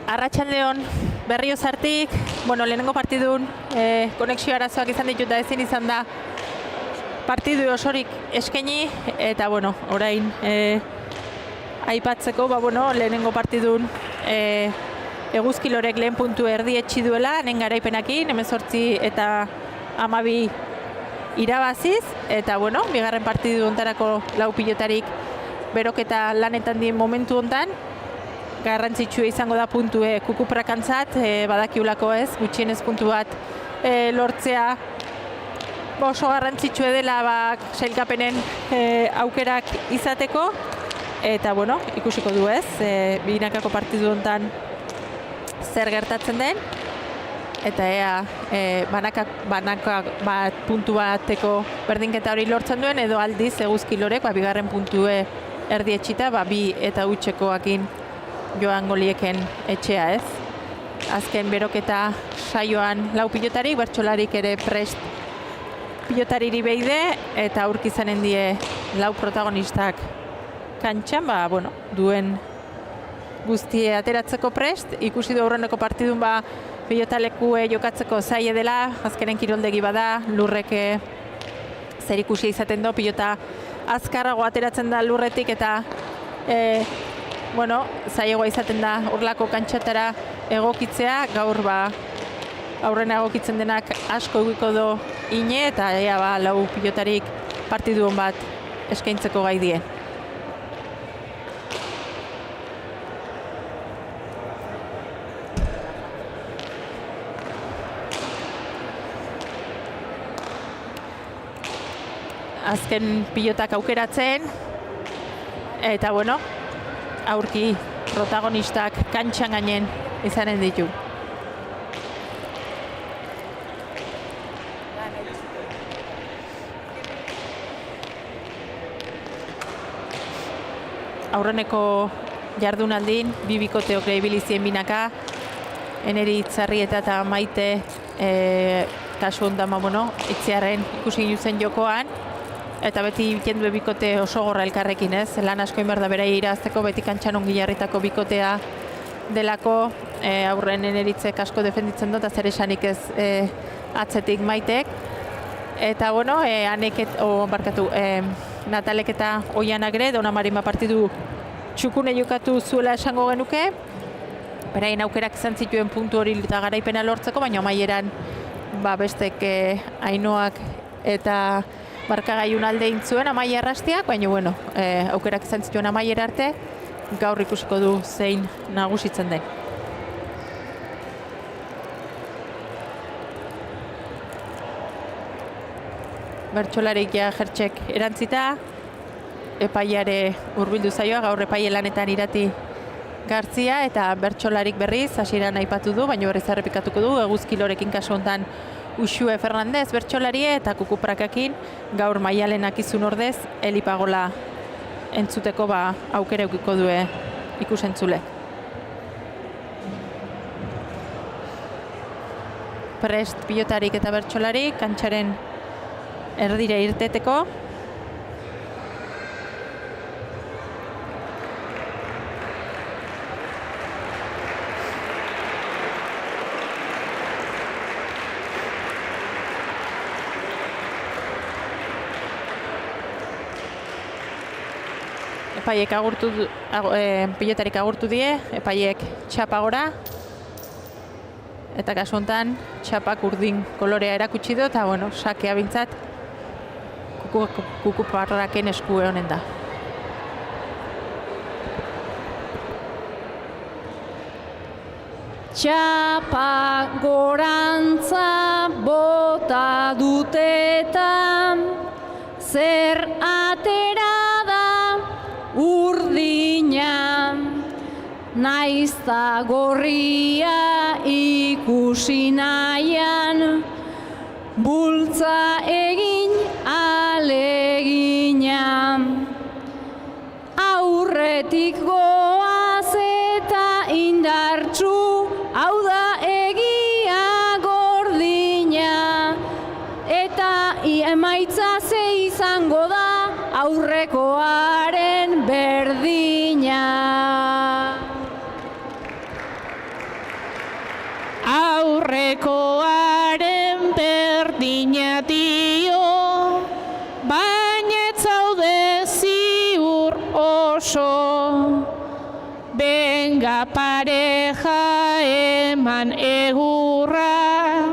Arratsaldeon Berriozartik, lehenengo partidun konexio arazoak izan ditut da ezin izan da partidu osorik eskaini eta orain aipatzeko lehenengo partidun Eguzkilorek lehen puntu erdietsi duela nen garaipenakin 18 eta 12 irabaziz eta bigarren partidu hontarako 4 pilotarik beroketa lanetan dien momentu hontan garrantzitsua izango da puntue kukuprakantzat, badakiulako ez, gutxienez puntu bat lortzea oso garrantzitsua dela sailkapenen aukerak izateko eta ikusiko du ez, binakako partidu hontan zer gertatzen den eta ea banaka bat puntu bateko berdinketa hori lortzen duen edo aldiz Eguzkilorek bigarren puntue erdietxita 2 eta utxekoakin joan golieken etxea ez. Azken beroketa saioan 4 pilotarik, bertsolarik ere prest pilotariri behide eta aurki izanen die 4 protagonistak kantxan, duen guztie ateratzeko prest. Ikusi du aurreneko partidun pilotalekue jokatzeko zaie dela, azkenen kiroldegi bada, lurreke zer ikusi izaten do, pilota azkarrago ateratzen da lurretik eta zailegoa izaten da urlako kantxatara egokitzea, gaur aurrena egokitzen denak asko egiko do ine eta ea 4 pilotarik partidu hon bat eskaintzeko gai die. Azken pilotak aukeratzen eta aurki protagonistak kantxan gainen izanen ditu. Aurreneko jardunaldin, 2 bikoteok ibilizien binaka, Eneri Itzarrieta eta Maite kasu hondan itziarren ikusi zen jokoan, eta beti jendue bikote oso gorra elkarrekin ez, lan asko inbar da berai irazteko, beti kantxan ongi jarritako bikotea delako, aurren Eneritzek asko defenditzen dut, zer esanik ez atzetik Maitek. Eta Natalek eta Oianak ere, Dona Marima partidu txukune jokatu zuela esango genuke, beraien aukerak izan zituen puntu hori eta garaipena lortzeko, baina amaieran bestek Ainoak eta markagaiun alde intzuen amaia errastiak, baina aukerak izan zituen amaiera arte, gaur ikusiko du zein nagusitzen den. Bertsolarik jertxek erantzita, epaiare hurbildu zaioa, gaur epaile lanetan Irati Gartzia eta bertsolarik berriz, hasieran aipatu du, baina berriz errepikatuko du, Eguzkilorekin kasu hontan Uxue Fernandez bertsolarie eta Kukuprakakin gaur Maialenak izun ordez Elipagola entzuteko aukera eukiko due ikusentzule. Prest pilotarik eta bertsolarik kantxaren erdire irteteko. Epaiek pilotarik agurtu die, epaiek txapagora eta kasu hontan txapak urdin kolorea erakutsi du eta sakea bintzat Kukuparraken esku honen da. Txapa gorantza bota dutetan, zer atera da urdina, naizta gorria ikusi nahian, bultza egin alegina. Aurretik goaz eta indartsu, hau da egia gordina, eta emaitza ze izango da aurrekoaren berdina. oso. Benga pareja eman egurra,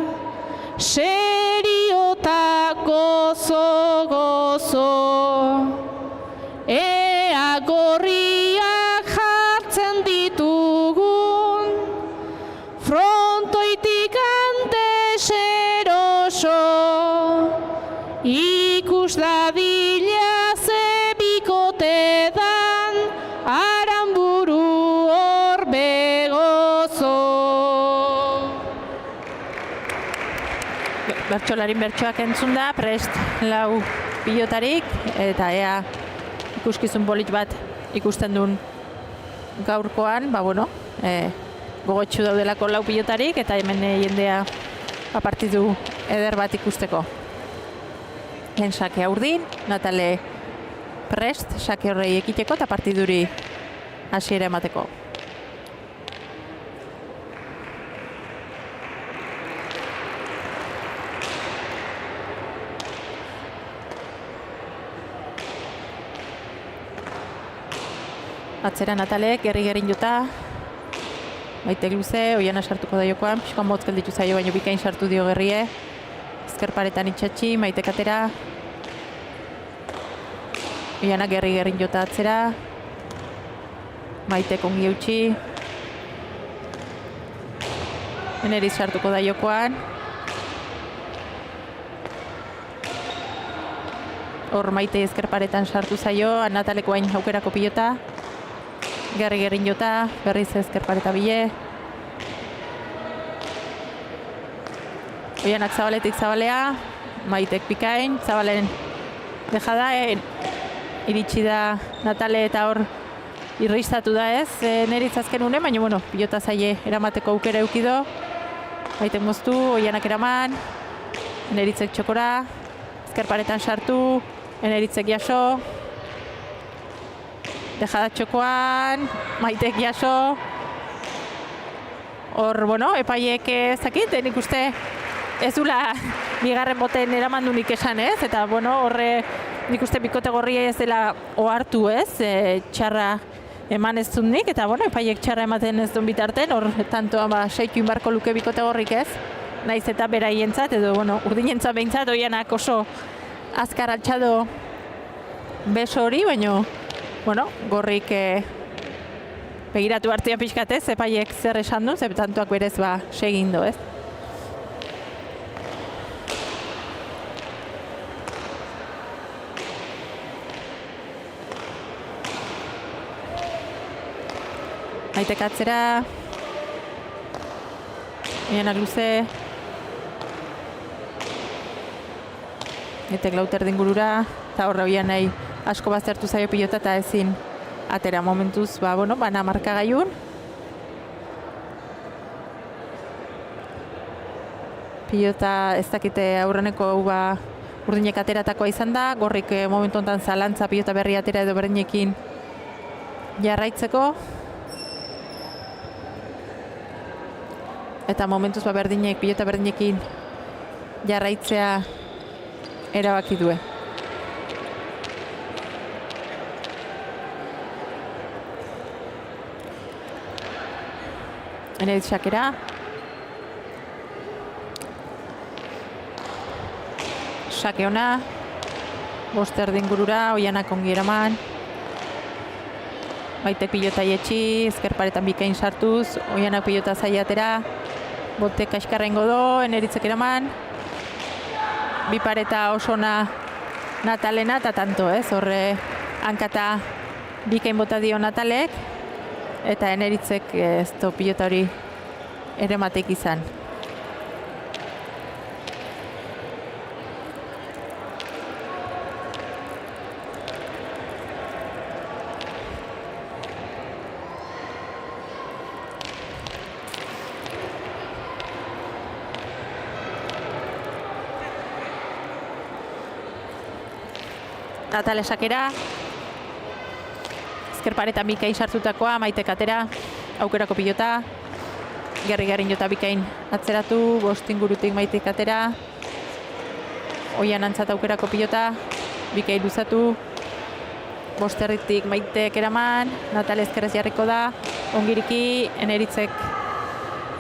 serio ta gozo gozo. Ea gorriak jartzen ditugun, frontoitik antes eroso. Ikus dadila ze bikote dan, Aranburu hor begozo. Bertsolarin bertsoak entzun da, prest lau pilotarik, eta ea ikuskizun polit bat ikusten duen gaurkoan, gogotsu daudelako lau pilotarik, eta hemen jendea partidu eder bat ikusteko. Lehen sakea urdin, Natale prest, sake horrei ekiteko eta partiduri hasiera emateko. Atzera Natalek, gerri-gerin jota, Maitek luze, Oiana sartuko da jokoan, pixkoan motz gelditu zaio, baino bikain sartu dio gerrie. Ezker paretan itxatxi, Maitek atera. Oiana gerri-gerin jota atzera. Maitek ongi eutxi. Eneriz sartuko da jokoan. Hor Maite ezker paretan sartu zaio, Nataleko hain aukerako pilota. Gerri-gerin jota, berriz ezker pareta bile. Oianak zabaletik zabalea, Maitek pikain, zabalen dejada, iritsi da Natale eta hor irristatu da ez, neritz azken une, baina pilota zaie eramateko aukera eukido. Maitek moztu, Oianak eraman, neritzek txokora, ezker paretan sartu, neritzek jaso. Dejada txokoan, Maitek jaso. Hor, epaiek ez dakit, nik uste ez dula bigarren boten eraman dunik esan ez, eta horre nik uste bikote gorria ez dela ohartu ez, txarra eman ez dunik, eta epaiek txarra ematen ez duen bitarten, hor tantoa seitu inbarko luke bikote gorrik ez, naiz eta beraientzat, edo urdinentzat behintzat, Oianak oso azkar altxado beso hori, baino gorrik begiratu hartzian pixkatez, epaiek zer esan du, tantoak berez segin du, ez? Maitek atzera, Oianak luze, Maitek lauter dingurura, eta horre Oianai asko baztertu zaio pilota eta ezin atera momentuz, bana markagailun. Pilota ez dakite aurreneko urdinek ateratakoa izan da, gorrik momentu honetan zalantza pilota berri atera edo berdinekin jarraitzeko. Eta momentuz pilota berdinekin jarraitzea erabaki due. Eneriz sakera. Sake ona. Boster dingurura, Oianak ongi eraman. Maitek pilota ietxi, ezker paretan bikain sartuz, Oianak pilota zaiatera. Botek kaskarren godo, Eneritzek eraman. Bi pareta oso ona Natalena eta tanto ez, horre hankata bikain bota dio Natalek. Eta Eneritzek ez du pilota hori erematek izan. Natale sakera. Ezker paretan bikain sartutakoa, Maitek atera, aukerako pilota. Gerri-gerin jota bikain atzeratu, bost ingurutik Maitek atera. Oianantzat aukerako pilota, bikain luzatu. Bosterritik Maitek eraman, Natale ezkerrez jarriko da, ongiriki, Eneritzek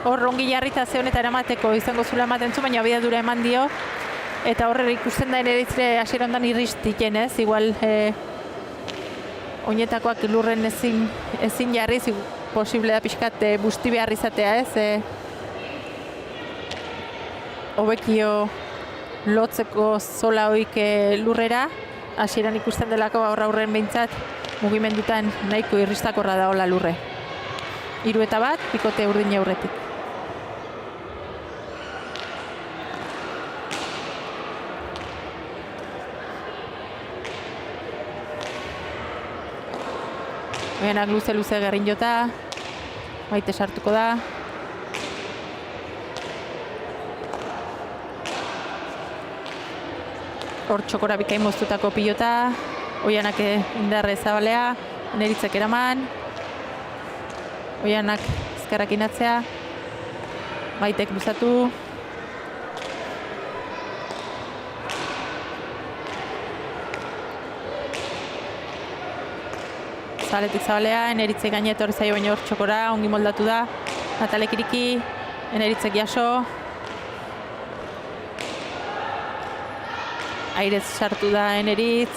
hor ongi jarrita ze honetan eramateko izango zula ematen zu, baina abiadura eman dio, eta horre ikusten da Eneritzre hasiera ondan irristiken, ez? Igual oinetakoak lurren ezin jarriz, posible da pixkat busti behar izatea, ez? Hobekio lotzeko zola hoik lurrera, hasieran ikusten delako aurren behintzat mugimendutan nahiko irristakorra da hola lurre. 3-1, bikote urdin aurretik. Oianak luze gerrin jota, Maite sartuko da. Hor txokora bikain moztutako pilota, Oianak indarre zabalea, Eneritzek eraman, Oianak ezkerrak inatzea, Maitek luzatu, zabaletik zabalea, Eneritzek gainet hori zaio baino hor txokora, ongi moldatu da, Natalek iriki, Eneritzek jaso, airez sartu da Eneritz,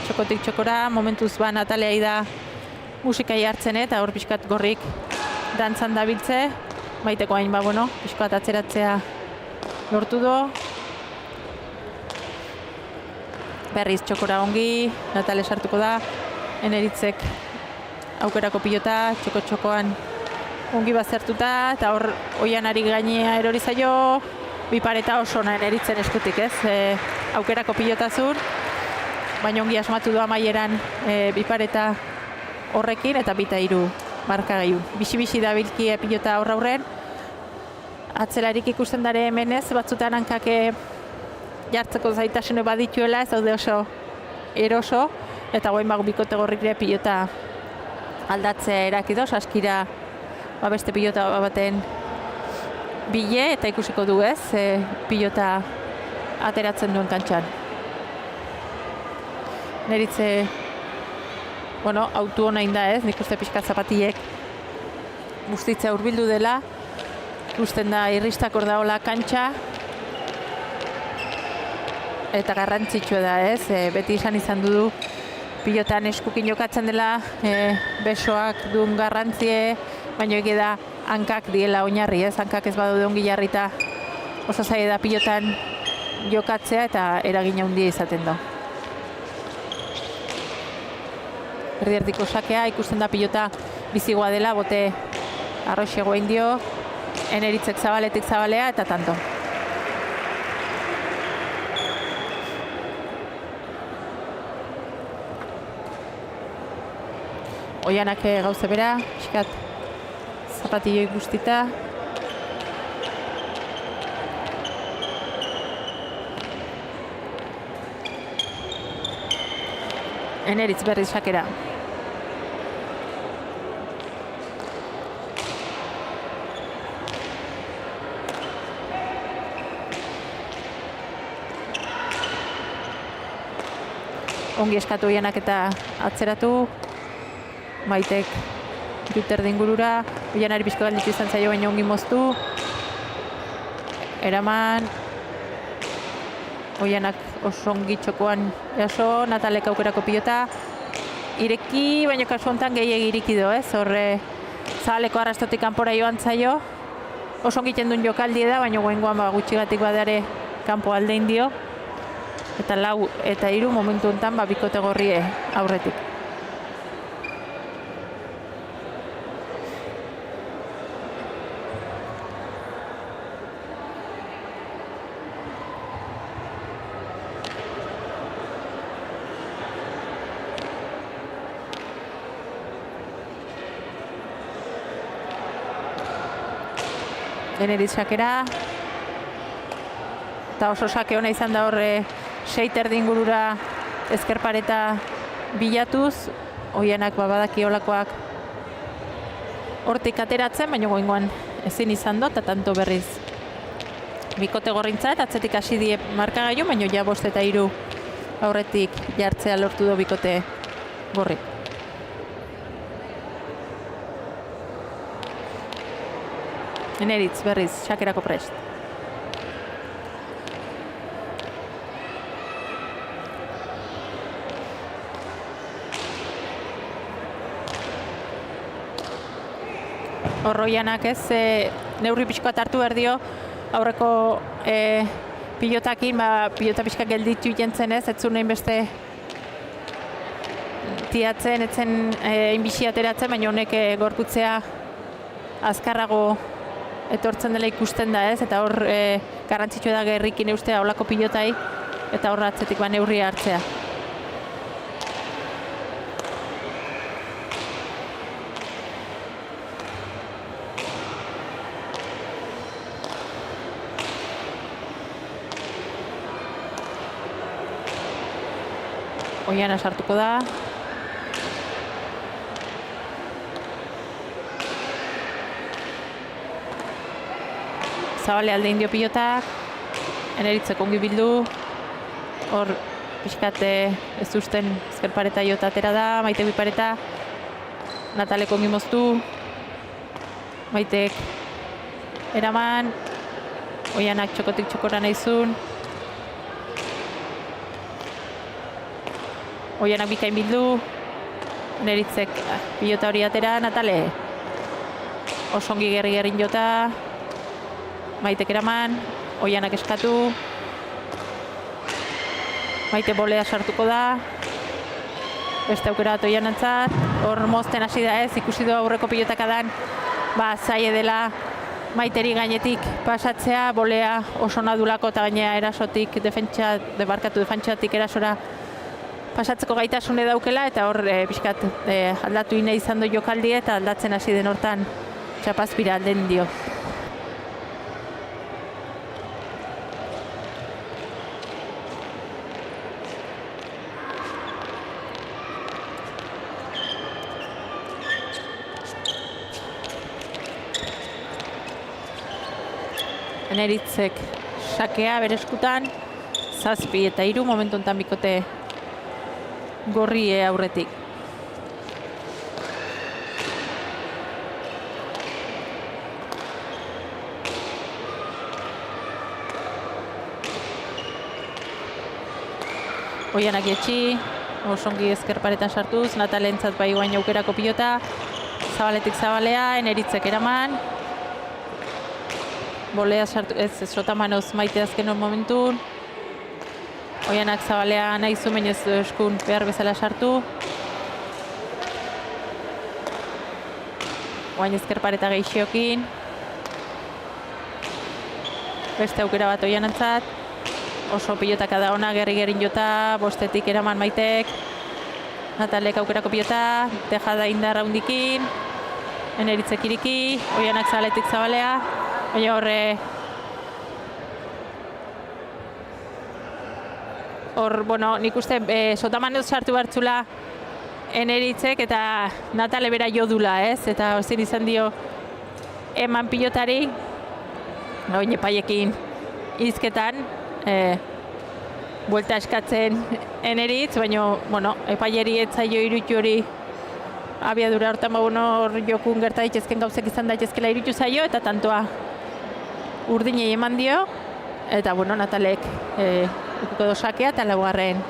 txokotik txokora, momentuz ba Natalea da musikai hartzen eta hor pixkat gorrik dantzan dabiltze, Maiteko hain ba bueno, pixkat atzeratzea lortu do. Berriz txokora ongi, Natale sartuko da, Eneritzek aukerako pilota, txoko-txokoan ongi bazertuta, eta hor Oianari gainea erori zaio, bi pareta oso ona Eneritzen eskutik, ez? Aukerako pilota zur, baina ongi asmatu du amaieran bi pareta horrekin, eta 2-3 markagailu. Bixi-bixi da bilki pilota aurren, atzelarik ikusten dare hemenez, batzutan hankak jartzeko zaitasune badituela, ez daude oso eroso, eta goen bago bikote gorrikre pilota aldatzea erakido, saskira beste pilota baten bile, eta ikusiko du ez, pilota ateratzen duen kantxan. Neritze, bueno, autu hona inda ez, nik uste pixka zapatiek guztitza hurbildu dela, ikusten da irristakor da hola kantxa, eta garrantzitsua da ez, beti izan du pilotan eskukin jokatzen dela, besoak duen garrantzie, baina egia da hankak diela oinarri ez, hankak ez badaude ongi jarrita oso zaila da pilotan jokatzea eta eragina handia izaten da. Erdi-erdiko sakea, ikusten da pilota bizigoa dela, bote arroxegoa indio, Eneritzek zabaletik zabalea eta tanto. Oianak gauze bera, pixkat zapatilloi guztita. Eneritz berriz sakera. Ongi eskatu Oianak eta atzeratu. Maitek Juterdi ingurura, Oianari pixko galditu izan zaio baina ongi moztu. Eraman. Oianak oso ongi txokoan jaso, Natalek aukerako pilota. Ireki, baina kasu honetan gehiegi irikido, ez? Horre zabaleko arrastotik kanpora joan zaio. Oso ongi txendun jokaldi da, baina goengoan gutxigatik badare kanpo aldein dio. Eta 4 eta 3 momentu honetan bikote gorrie aurretik. Eneritz sakera. Eta oso sake ona izan da horre 6 erdi ingurura ezkerpareta bilatuz. Oianak badaki olakoak hortik ateratzen, baina goingoan ezin izan dut, eta tanto berriz. Bikote gorrintzat, atzetik hasi die markagailu, baina ja 5 eta 3 aurretik jartzea lortu du bikote gorri. Eneritz berriz, xakerako prest. Horroianak ez, neurri pixkoat hartu behar dio, aurreko pilotakin, pilota pixka gelditu jentzen ez zuen beste tiatzen, etzen inbixi ateratzen, baina honek gorputzea azkarrago etortzen dela ikusten da ez, eta hor garrantzitsua da gerrikin eustea holako pilotai, eta hor atzetik neurria hartzea. Oiana sartuko da. Zabale alde indio pilotak. Eneritzeko ongi bildu. Hor pixkate ez usten ezker pareta jota atera da. Maite bipareta. Nataleko ongi moztu. Maitek eraman. Oianak txokotik txokora nahizun. Oianak bikain bildu, Eneritzek pilota hori atera, Natale osongi gerri-gerrin jota, Maitek eraman, Oianak eskatu, Maite bolea sartuko da, beste aukera bat Oianantzat, hor mozten hasi da ez, ikusi du aurreko pilotakadan, zaie dela Maiteri gainetik pasatzea, bolea oso nadulako eta gainea erasotik, defentsatik erasora pasatzeko gaitasune daukela, eta hor pixkat aldatu ine izan du jokaldi eta aldatzen hasi den hortan txapazpira alden dio. Eneritzek sakea bere eskutan, 7 eta 3 momentu honetan bikote gorri aurretik. Oianak etxi, osongi ezker paretan sartuz, Natalentzat bai guain aukerako pilota, Zabaletik Zabalea, Eneritzek eraman, bolea sartu, ez sotamanoz Maite azken momentun, Oianak Zabalea nahi zumen ez eskun behar bezala sartu. Oain ezker pareta gehixiokin. Beste aukera bat Oianantzat. Oso pilotaka da ona, gerri-gerrin jota, bostetik eraman Maitek. Natalek aukerako pilota, Tejada indarra hundikin. Eneritzek iriki, Oianak Zabaletik Zabalea. Oia horre hor, nik uste sotamanoz sartu hartzula Eneritzek eta Natale bera jodula, ez? Eta ozin izan dio eman pilotari, oin epaiekin izketan, buelta eskatzen Eneritz, baina, epaieri etzaio irutu hori abiadura hortan hor jokun gerta daitezken gauzek izan daitezkela irutu zaio, eta tantoa urdinei eman dio, eta, Natalek ukiko dosakea eta laugarren.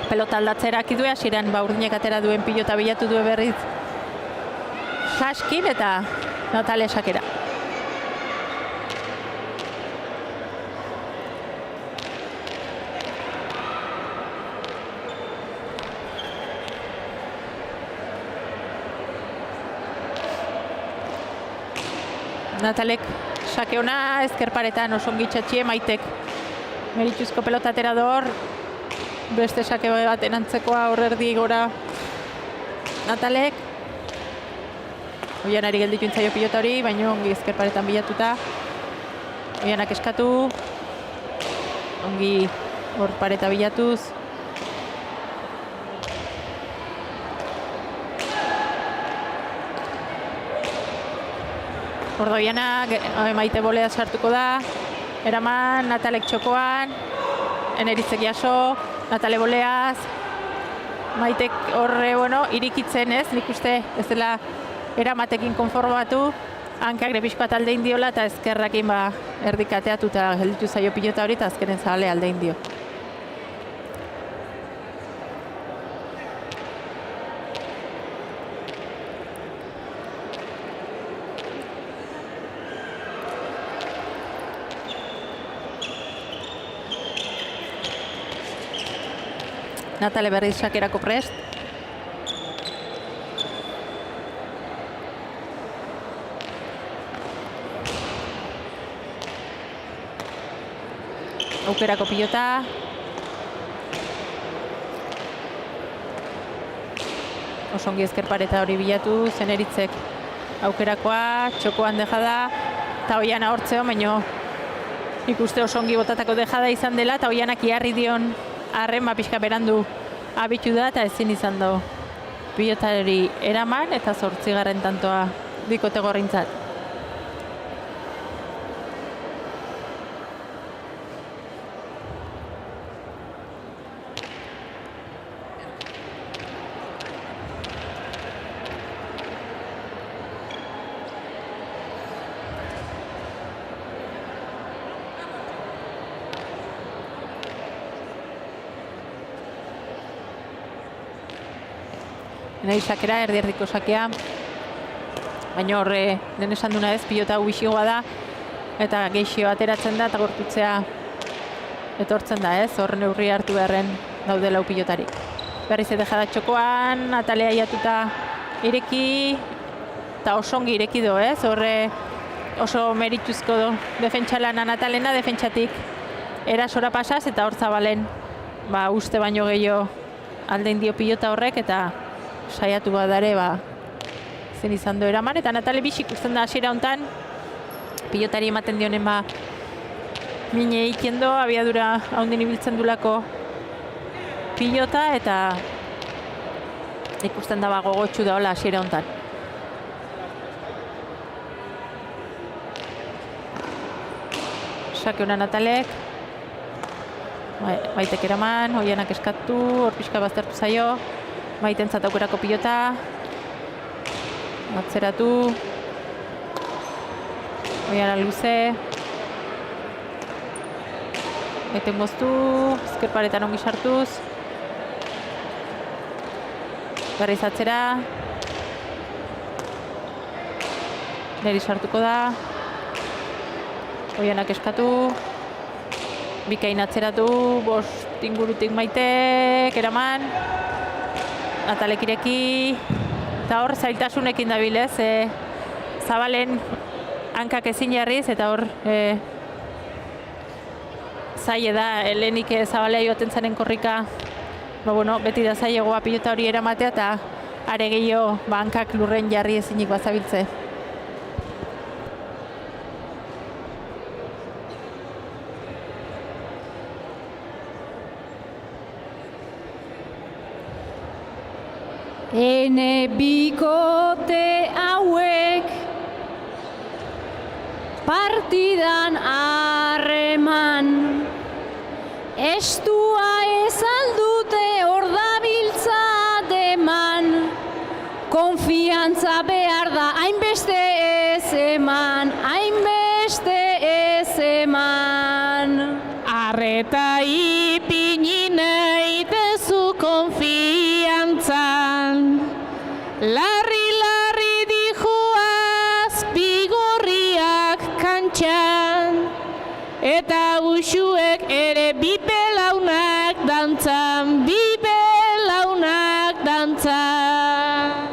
Pelota aldatzera eraki du, hasieran urdinek atera duen pilota bilatu du berriz Saskin eta Natale sakera. Natalek sake ona, ezker paretan osongi txatxie, Maitek merituzko pelota atera dor, beste sake baten antzekoa horrerdi gora Natalek. Oianari gelditu intzaio pilota hori, baina ongi ezker paretan bilatuta. Oianak eskatu, ongi hor pareta bilatuz. Ordoianak, Maite bolea sartuko da, eraman, Natalek txokoan, Eneritzek jaso, Natale boleaz, Maitek horre, irikitzen ez, nik uste ez dela eramatekin konformatu, hankak repixko bat aldein diola eta ezkerrakin erdikateatu eta gelditu zaio pilota hori eta azkenen zabale aldein dio. Natale berriz sakerako prest. Aukerako pilota. Osongi ezker pareta hori bilatu, Zeneritzek aukerakoa, txokoan dejada, eta Oiana hortzeo, baino ikuste osongi botatako dejada izan dela, eta Oianak iarri dion arren pixka berandu abitu da, eta ezin izan du pilotari eraman, eta 8. tantoa bikote gorrintzat. Nahi sakera, erdi-erdiko sakea, baina horre, den esan duna ez, pilota uixigoa da, eta geixio ateratzen da, eta gorputzea etortzen da ez, horre neurri hartu beharren daude lau pilotarik. Berriz edejada txokoan, Natalea iatuta ireki, eta osongi ireki do ez, horre oso merituzko do defentsalana Natalena, defentsatik erasora pasaz, eta hor zabalen uste baino gehiago aldein dio pilota horrek, eta saiatu badare, zen izan du eraman, eta Natale bixik ikusten da hasiera hontan, pilotari ematen dionen mine egiten do, abiadura haundin ibiltzen dulako pilota, eta ikusten da gogotsu da hola hasiera hontan. Sake ona Natalek, Maitek eraman, Oianak eskatu, hor pixka baztertu zaio, Maitentzat aukerako pilota, atzeratu, Oiana luze, Maiten goztu, ezker paretan ongi sartuz, berriz atzera, neri sartuko da, Oianak eskatu, bikain atzeratu, 5 ingurutik Maitek, eraman, Natalek ireki, eta hor zailtasunekin dabilez, zabalen hankak ezin jarriz, eta hor zaile da, helenik zabalea joaten zaren korrika, beti da zailegoa pilota hori eramatea, eta are gehiago hankak lurren jarri ezinik bazabiltze. Ene bikote hauek partidan harreman, estua ez aldute hor dabiltza deman, konfiantza behar da hainbeste ez eman, hainbeste ez eman. Arreta ipini nahi dezu konfiantzan, larri dijoaz bigorriak kantxan, eta uxuek ere bibelaunak dantzan, bibelaunak dantzan.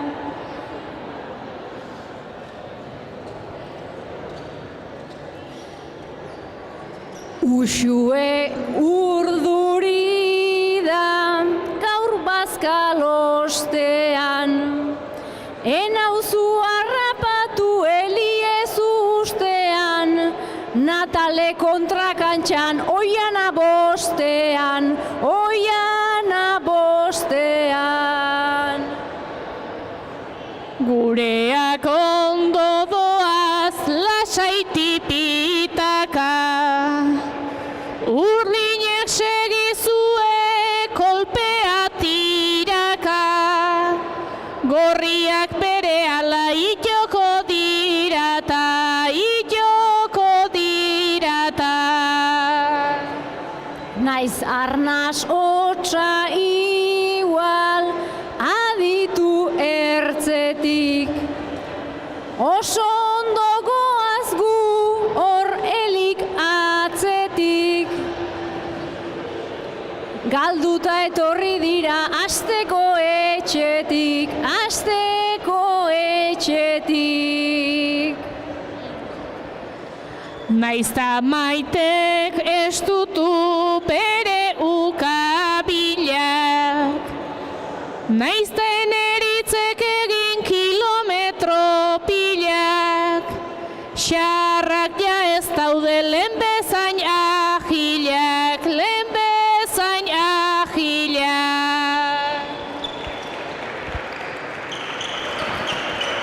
Uxue urduri da gaur bazkalostean, enauzu harrapatu Eliez ustean, Natale kontrakantxan, Oiana bostean, Oiana bostean. Gureak ondo doaz Urdinek segizue kolpea tiraka, gorriak bere ala itxoko dirata, itxoko dirata. Naiz arnas hotza igual aditu ertzetik, oso ondo goaz gu hor elik atzetik. Galduta etorri dira asteko etxetik, asteko etxetik. Naizta maitek ez dutu bere ukabilak, naizta eneritzek egin kilometro pilak, xarrak ja ez daude lehen bezain ahilak, lehen bezain ahilak.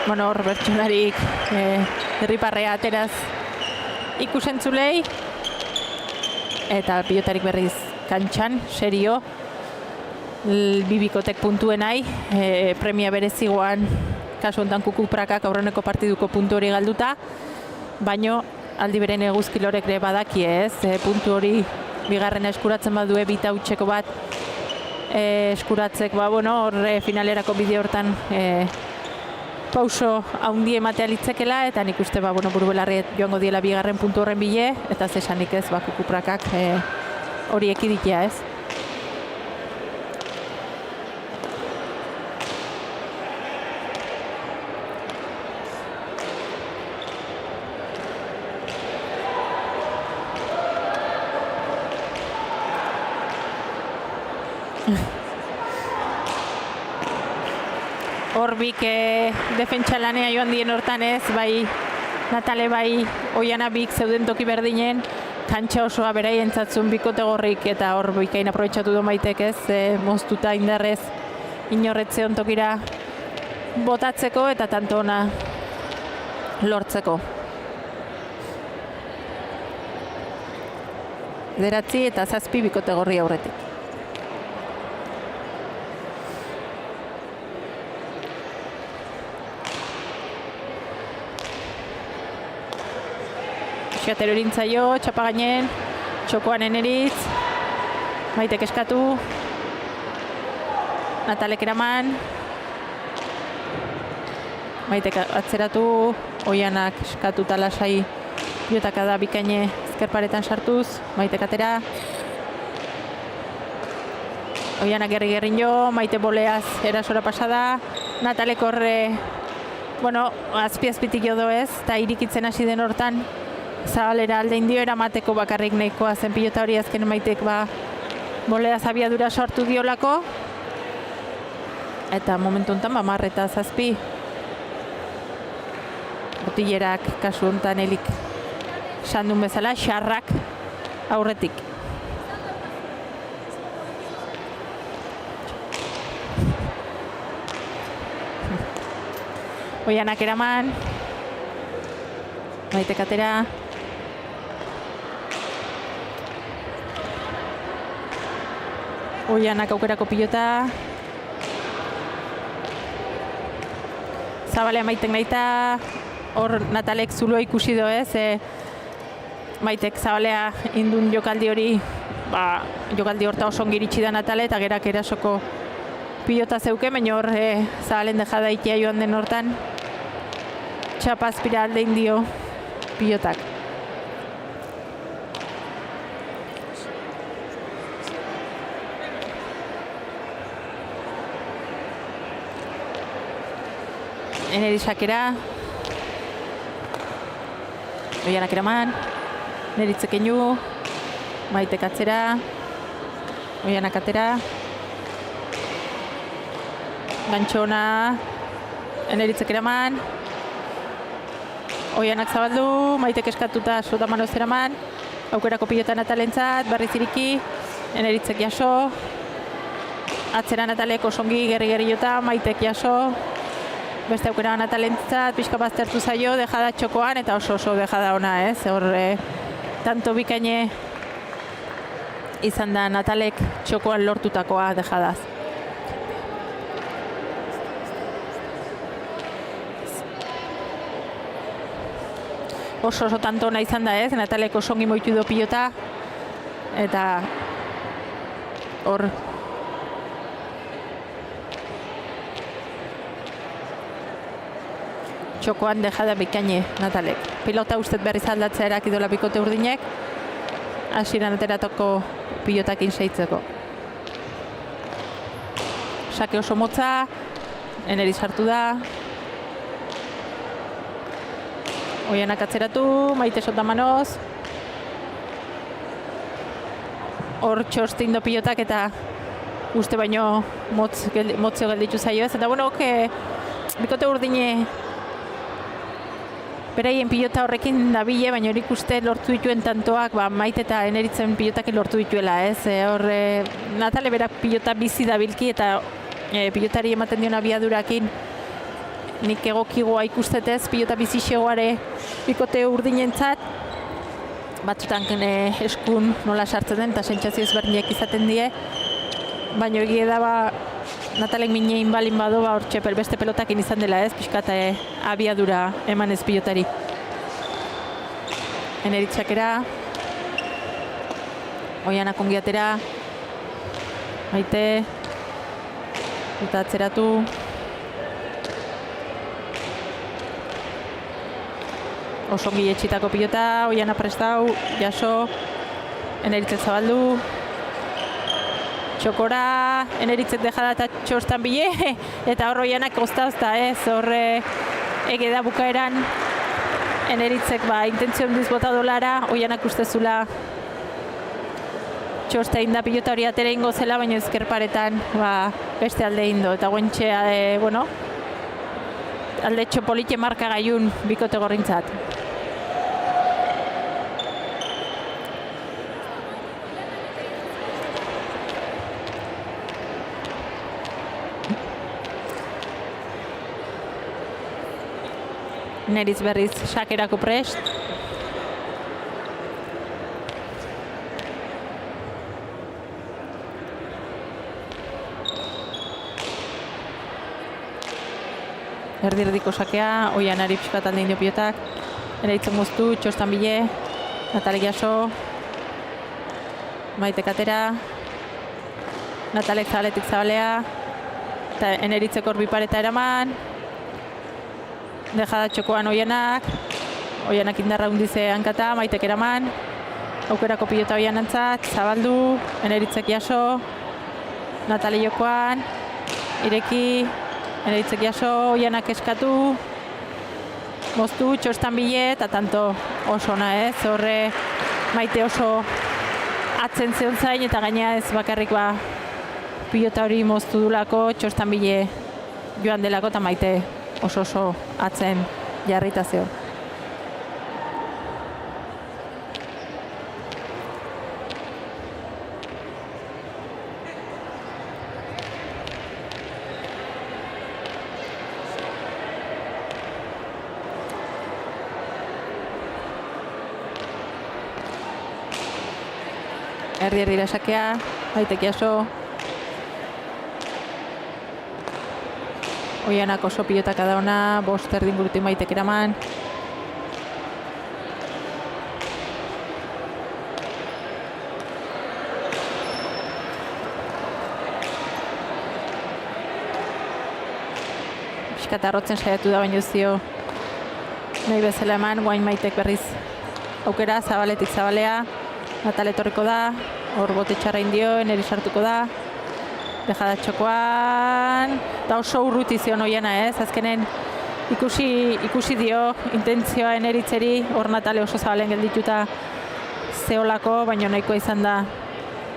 Bueno, hor bertsonarik herriparrea ateraz ikusentzulei, eta pilotarik berriz kantxan, serio, bibikotek puntuenai, premia berezigoan, kasu honetan Kukuprakak aurreneko partiduko puntu hori galduta, baino aldi beren eguzkilorek ere badaki ez, puntu hori bigarrena eskuratzen badue bita utxeko bat eskuratzek, hor finalerako bide hortan pauso haundi ematea litzekela, eta nik uste buru-belarri joango diela bigarren puntu horren bile, eta zesanik ez Kukuprakak hori ekiditea ez. Horbik defentsa lanea joan dien hortan ez, bai Natale bai Oianabik zeuden toki berdinen, kantxa osoa beraientzatzun bikote gorrik, eta hor bikain aprobetxatu du Maitek ez, moztuta indarrez inorretze ontokira botatzeko eta tanto ona lortzeko. 9 eta 7 bikote gorri aurretik. Xatero erintzaio, txapa gainen, txokoan eneritz, Maitek eskatu, Natalek eraman, Maitek atzeratu, Oianak eskatu talasai pilotaka da bikaine ezkerparetan sartuz, Maitek atera, Oianak gerri-gerrin jo, Maite boleaz erasora pasada, Natalek horre, azpi-azpitik jodo ez, eta irikitzen hasi den hortan, Zabalera alde indio eramateko bakarrik nahikoa zen pilota hori azken Maitek boleaz abiadura sortu diolako, eta momentu honetan 10 eta 7 botilerak kasu honetan elik sandun bezala, xarrak aurretik. Oianak eraman, Maitek atera, Oianak aukerako pilota, Zabalea Maitek nahita, hor Natalek zuloa ikusi do ez, Maitek Zabalea indun jokaldi hori, jokaldi horta oso ongi iritsi da Natale, eta gerak erasoko pilota zeuke, baina hor Zabalen dejada ikia joan den hortan, txapazpira alde indio pilotak. Enerizakera, Oianak eraman, Neritzek enu, Maitek atzera, Oianak atera, Gantxona, Neritzek eraman, Oianak zabaldu, Maitek eskatuta sota manoz eraman, aukerako pilota Natalentzat, berriz iriki, Neritzek jaso, atzera Natalek osongi gerri-gerri jota, Maitek jaso, beste aukera Natalentzat, pixka baztertu zaio, dejada txokoan, eta oso dejada ona ez, hor tanto bikaine izan da Natalek txokoan lortutakoa dejadaz. Oso tanto ona izan da ez, Natalek oso ongi moitu du pilota, eta hor txokoan dejada bikaine Natalek. Pilota ustez berriz aldatzea erakidola bikote urdinek, hasieran ateratako pilotakin seitzeko. Sake oso motza, Eneri sartu da. Oianak atzeratu, Maite Sotamanoz. Hor txostin do pilotak eta uste baino motzio gelditu zaio ez. Eta bueno, bikote urdine beraien pilota horrekin dabile, baina hori ikuste lortu dituen tantoak, Maite eta Eneritzen pilotakin lortu dituela, ez? Natale berak pilota bizi dabilki eta pilotari ematen dion abiadurakin nik egokigoa ikustetez, pilota bizi xegoare bikote urdinentzat, batzutan eskun nola sartzen den eta sentsazio ezberdinak izaten die, baina egia da Natalek minein balin bado, hortxe beste pelotakin izan dela ez, pixkat abiadura eman ez pilotari. Eneritzakera, Oianak ongiatera, Maite, eta atzeratu. Oso ongi etxitako pilota, Oiana prestau, jaso, Eneritzek zabaldu. Txokora, Eneritzek dejada eta txostan bile, eta hor Oianak ozta ez, horre egeda bukaeran Eneritzek intentzio handiz bota dolara, Oianak ustezula txosta inda pilota hori atera ingo zela, baina ezkerparetan beste alde indo, eta guentxe, alde txopolitxe marka gaiun bikote gorrintzat. Neritz berriz sakerako prest. Erdi-erdiko sakea, Oianari pixkat alde indio pilotak. Eneritzen guztu, txostan bile, Natalek jaso, Maite katera, Natalek zabaletik zabalea, eta Eneritzek hor bipareta eraman. Dejada txokoan Oianak indarra hundize hankata, Maitek eraman, aukerako pilota Oianantzat, zabaldu, Eneritzek jaso, Natali jokoan, ireki, Eneritzek jaso, Oianak eskatu, moztu, txostan bile, eta tanto oso ona ez, horre Maite oso atzen zeon zain, eta gaina ez bakarrik pilota hori moztu dulako, txostan bile joan delako, eta Maite oso atzen jarrita zeo. Erdi sakea, Maitek jaso. Oianak oso pilotak da ona, 5 erdin gurutik Maitek eraman. Piskat arrotzen saiatu da, baino zio nahi bezala eman, guain Maitek berriz aukera, zabaletik zabalea. Natale etorriko da, hor bote txarra indio, Eneri sartuko da. Dejada txokoan, eta oso urruti zion Oiana ez, azkenen ikusi dio intentzioa Eneritzeri, hor Natale oso zabalen geldituta zeolako, baina nahikoa izan da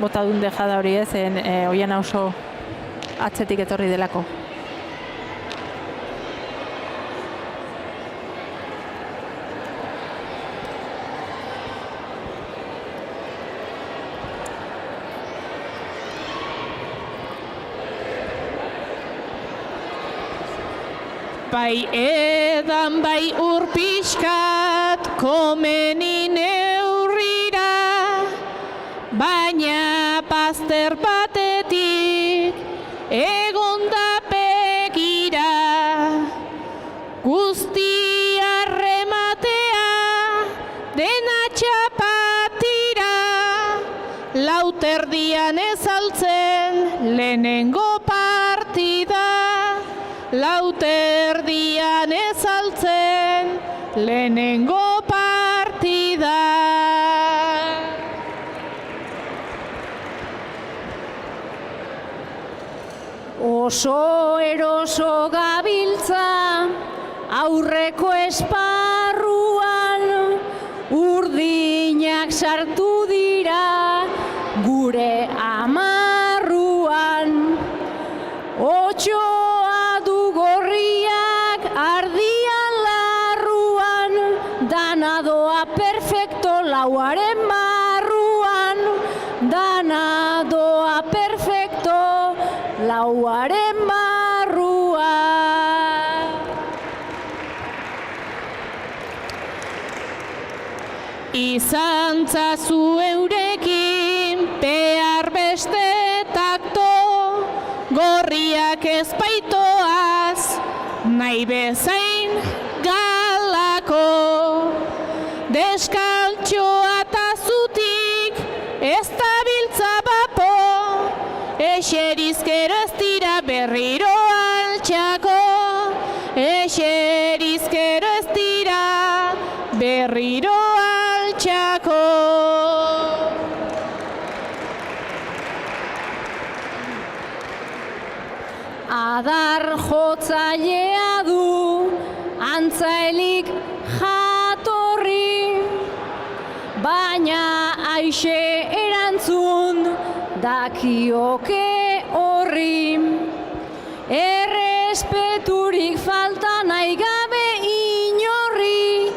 botadun dejada hori ez, Oiana oso atzetik etorri delako. Bai edan bai urpiskat komeni neurrira, baina bazter batetik egon da begira, guztia rematea dena txapatira, lauterdian ezaltzen lehenengo partida, lauterdian ezaltzen lehenengo partida. Oso eroso gabiltza aurreko esparruan, urdinak sartu dira gure amarruan. Otxoa du gorriak ardian larruan, dana doa perfecto lauaren barruan, dana doa perfecto lauaren barruan. Izan zazu eurekin behar beste takto, gorriak ezpaitoaz nahi bezain galako. Deskantxoa eta zutik ez dabiltza bapo, eserizkero ez dira berriro altxako, eserizkero ez dira berriro altxako. Adar jotzailea du antzaelik jatorri, baina aixe erantzun dakioke horri. Errespeturik falta nahi gabe inorri,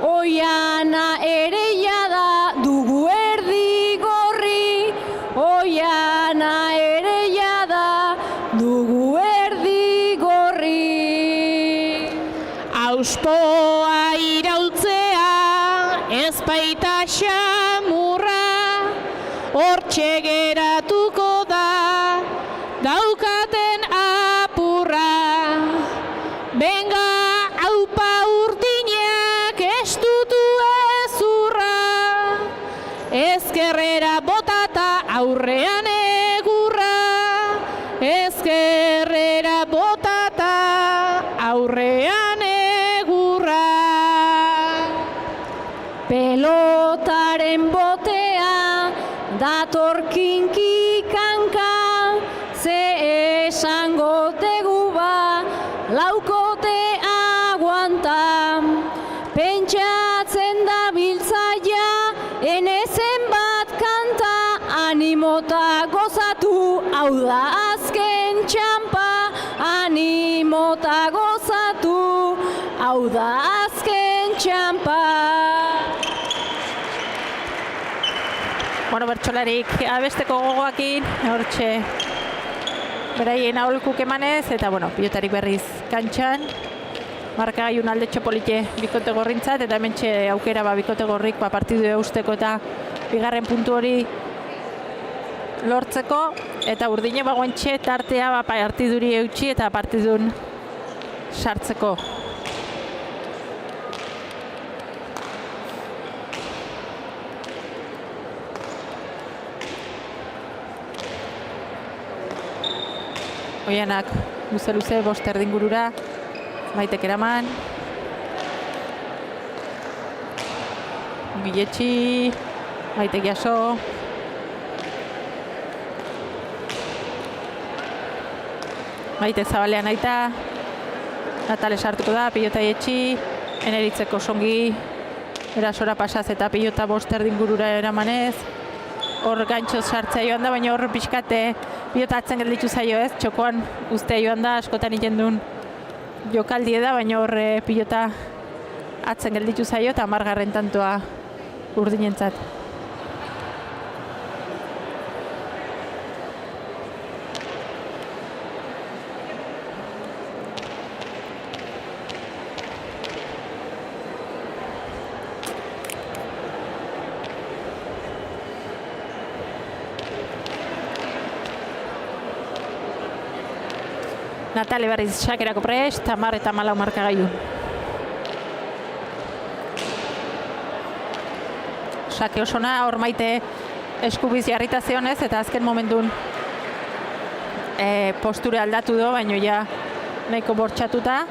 oiana ere jada dugu erdi gorri, oiana ere jada dugu erdi gorri. Auspoa iraultzea ez baita xamurra, hortxe geratuko da daukaten apurra. Benga aupa urdinak ez dutu ezurra, ezkerrera botata aurrean egurra, ezkerrera botata aurrean egurra. Pelotaren botea dator kinkikanka, ze esango tegu ba laukote aguanta. Pentsatzen da biltzaia enezen bat kanta, animota gozatu hau da azken txampa, animota gozatu hau da azken txampa. Bueno, bertsolarik abesteko gogoakin, hortxe beraien aholkuk emanez, eta bueno, pilotarik berriz kantxan, markagailun aldetxo polite bikote gorrintzat, eta hementxe aukera bikote gorrik partidu eusteko eta bigarren puntu hori lortzeko, eta urdine bagoentxe tartea partiduri eutxi eta partidun sartzeko. Oianak luze-luze bost erdingurura, Maitek eraman. Giletxi, Maitek jaso. Maitek zabalean aita. Natale sartuko da, pilota etxi. Eneritzeko songi erasora pasaz eta pilota bost erdingurura eramanez. Hor gantxoz sartzea joan da, baina hor pixkate pilota atzen gelditu zaio ez, txokoan ustea joan da, askotan iten duen jokaldie da, baina hor pilota atzen gelditu zaio eta 10. tantoa urdinentzat. Natale berriz sakerako prest, 10 eta 14 markagailu. Sake osona, hor Maite eskubiz jarrita zeonez, eta azken momentun posture aldatu do, baino ja nahiko bortxatuta,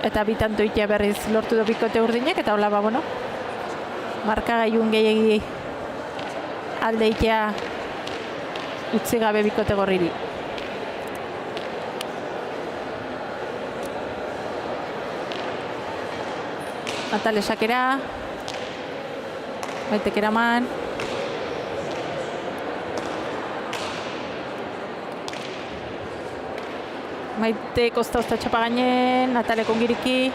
eta bitanto itea berriz lortu do bikote urdinek, eta hola, bueno, markagailun gehiagi alde itea utzi gabe bikote gorriri. Natale sakera, Maitek eraman, Maite kosta-osta txapa gainen, Natale kongiriki,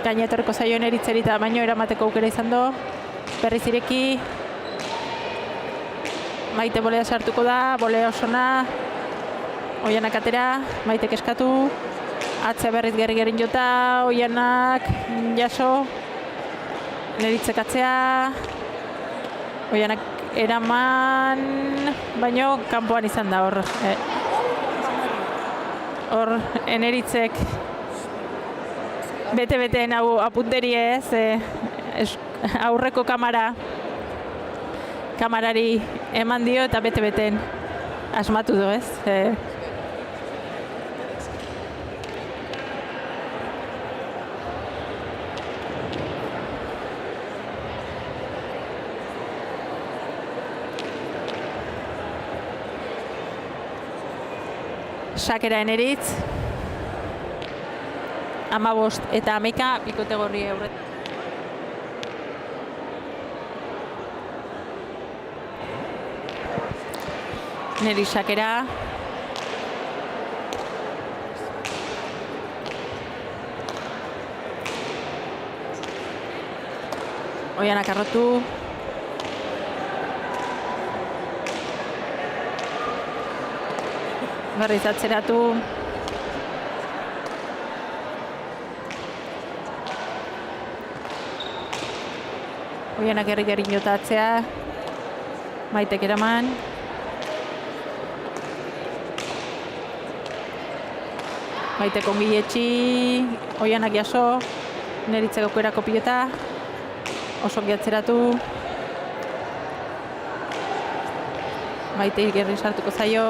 gainetorreko zaioen eritzeri eta baino eramateko aukera izan do, berriz ireki, Maite bolea sartuko da, bolea osona, Oianak atera, Maitek eskatu, atzea berriz gerri-gerin jota, Oianak jaso, Neritzek atzea, Oianak eraman, baino kanpoan izan da hor. Hor, Eneritzek bete-beteen hau apunteri ez, aurreko kamarari eman dio eta bete-beteen asmatu du, ez? Sakera Eneritz, 15 eta 11 bikote gorri aurret. Neri sakera. Oianak arrotu. Berriz atzeratu. Oianak gerri-gerin jota atzea. Maitek eraman. Maitek ongiletxi. Oianak jaso. Neritzek aukerako pilota. Osongi atzeratu. Maite gerri sartuko zaio.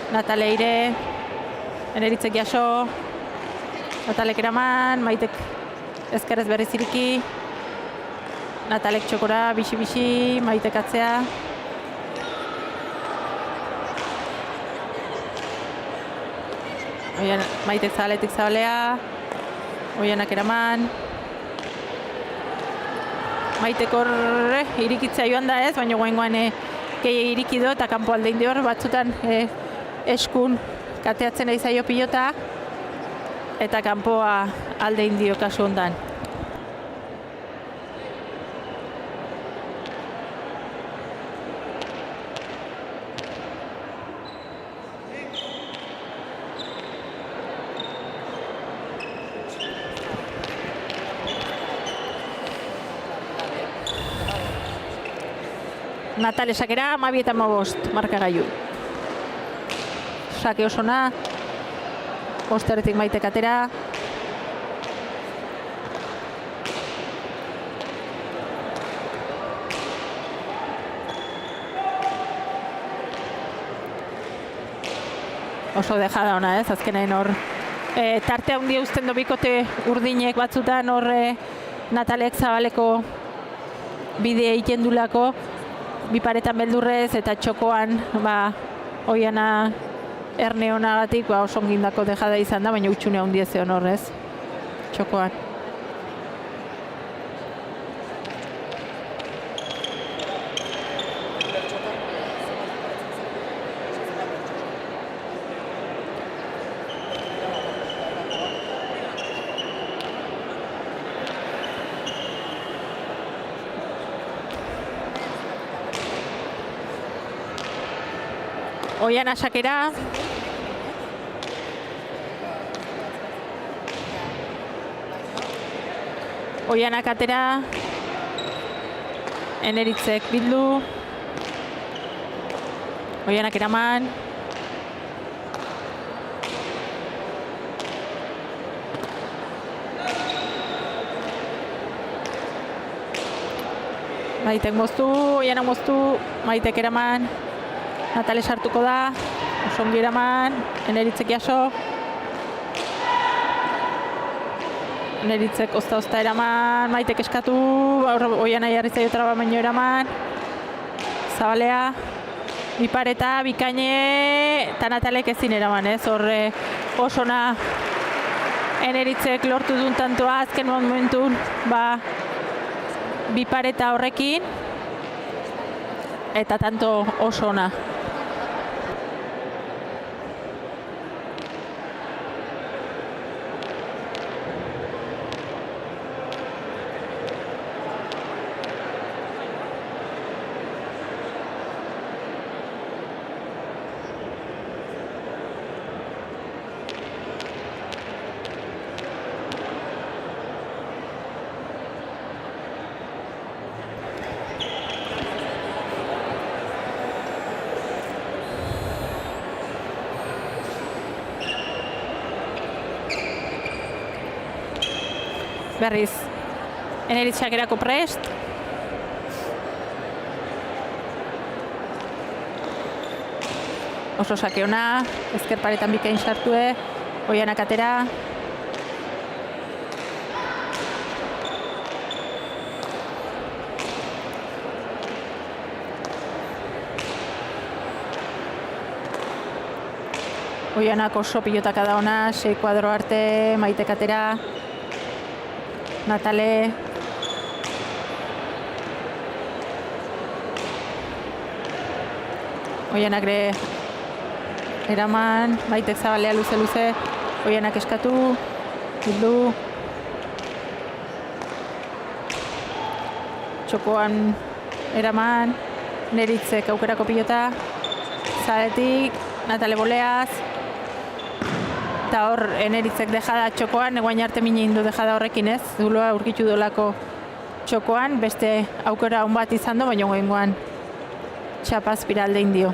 Natale ire, Eneritzek jaso, Natalek eraman, Maitek ezkerrez berriz iriki, Natalek txokora, bixi-bixi, Maitek atzea. Maitek zabaletik zabalea, Oianak eraman. Maitek horre irikitzea joan da ez, baina guaingoan gehi irikido eta kanpo alde indi hor batzutan eskun kateatzen ari zaio pilota eta kanpoa alde indio kasu hondan. Natale sakera, 12 eta 15 markagailu. Sake osona, posteretik Maitek atera. Oso dejada ona ez, azkenean hor. Tarte handia uzten do bikote urdinek batzutan hor Natalek zabaleko bidea egiten dulako. Bi paretan beldurrez eta txokoan Oiana erne honagatik oso ongindako dejada izan da, baina utxune handia zeon horrez txokoan. Oiana sakera. Oianak atera. Eneritzek bildu. Oianak eraman. Maitek moztu, Oianak moztu, Maitek eraman, Natale sartuko da, oso ongi eraman, Eneritzek jaso, Eneritzek ozta eraman, Maitek eskatu, Oiana jarri zaio traba baino eraman, Zabalea, bipareta, bikaine, eta Natalek ezin eraman, ez? Horre oso ona Eneritzek lortu duen tantoa azken momentun, bipareta horrekin, eta tanto oso ona. Berriz, Eneritzak erako prest. Oso sake ona, ezker paretan bikain sartue, Oianak atera. Oianak oso pilotaka da ona, 6 kuadro arte, Maitek atera. Natale. Oianak ere eraman, Maitek Zabalea luze, Oianak eskatu, bildu. Txokoan eraman, Eneritzek aukerako pilota, Zaletik, Natale boleaz. Eta hor, Eneritzek dejada txokoan, eguain arte mine indu dejada horrekin ez, zuloa aurkitu dolako txokoan, beste aukera hon bat izan du, baina goingoan txapa espiralde indio.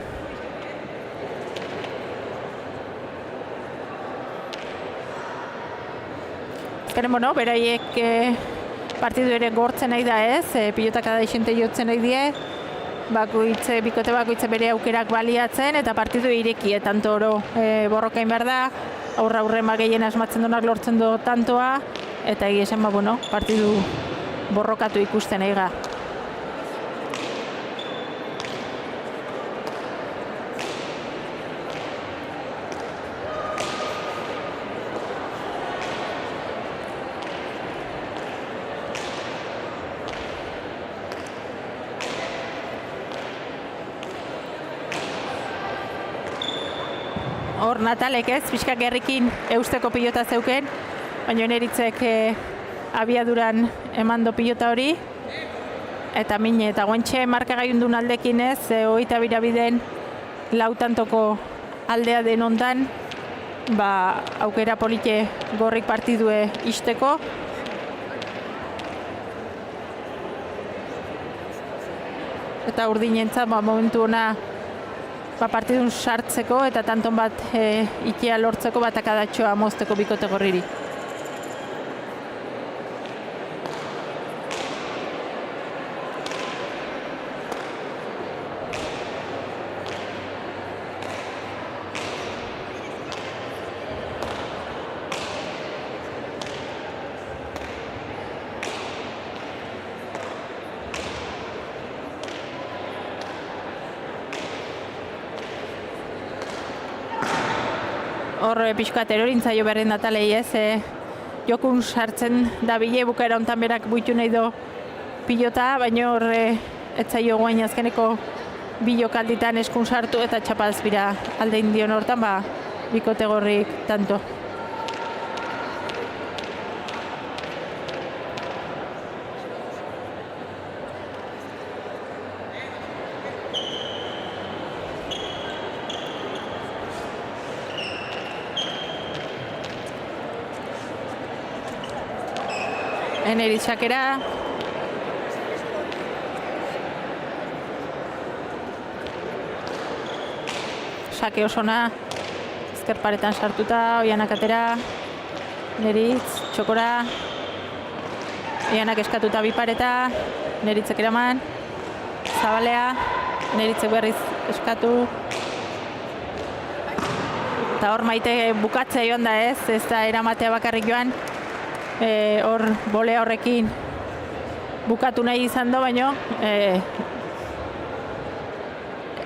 Ezkaren, bueno, beraiek partidu ere gortzen nahi da ez, pilotak da isente jotzen nahi die, bikote bakoitze bere aukerak baliatzen, eta partidu ireki, tanto oro borrokain behar da, aurren gehien asmatzen duenak lortzen du tantoa, eta egia esan bueno, partidu borrokatu ikusten eiga. Hor Natalek ez, pixka gerrikin eusteko pilota zeuken, baina Eneritzek abiaduran emando pilota hori. Eta mine, eta guantxe markagailundun aldekin ez, hogeita birabiden lautantoko aldea den ondan, aukera polite gorrik partidue isteko. Eta urdinentza momentu ona partidun sartzeko eta tanton bat ikia lortzeko batakadatxoa mozteko bikote gorriri. Hor pixkat erorintzaio berren Natalei ez, jokun sartzen da bile bukaera hontan berak buitu nahi do pilota, baina hor etzaio guain azkeneko bi jokalditan eskun sartu eta txapalzbira alde indion hortan bikote gorrik tanto. Eneritzak era. Sake osona, ezker paretan sartuta, Oianak atera, Neritz, txokora, Oianak eskatuta bi pareta, Neritzek eraman, Zabalea, Neritzek berriz eskatu. Eta hor Maite bukatzea joan da ez da eramatea bakarrik joan. Hor bolea horrekin bukatu nahi izan do, baino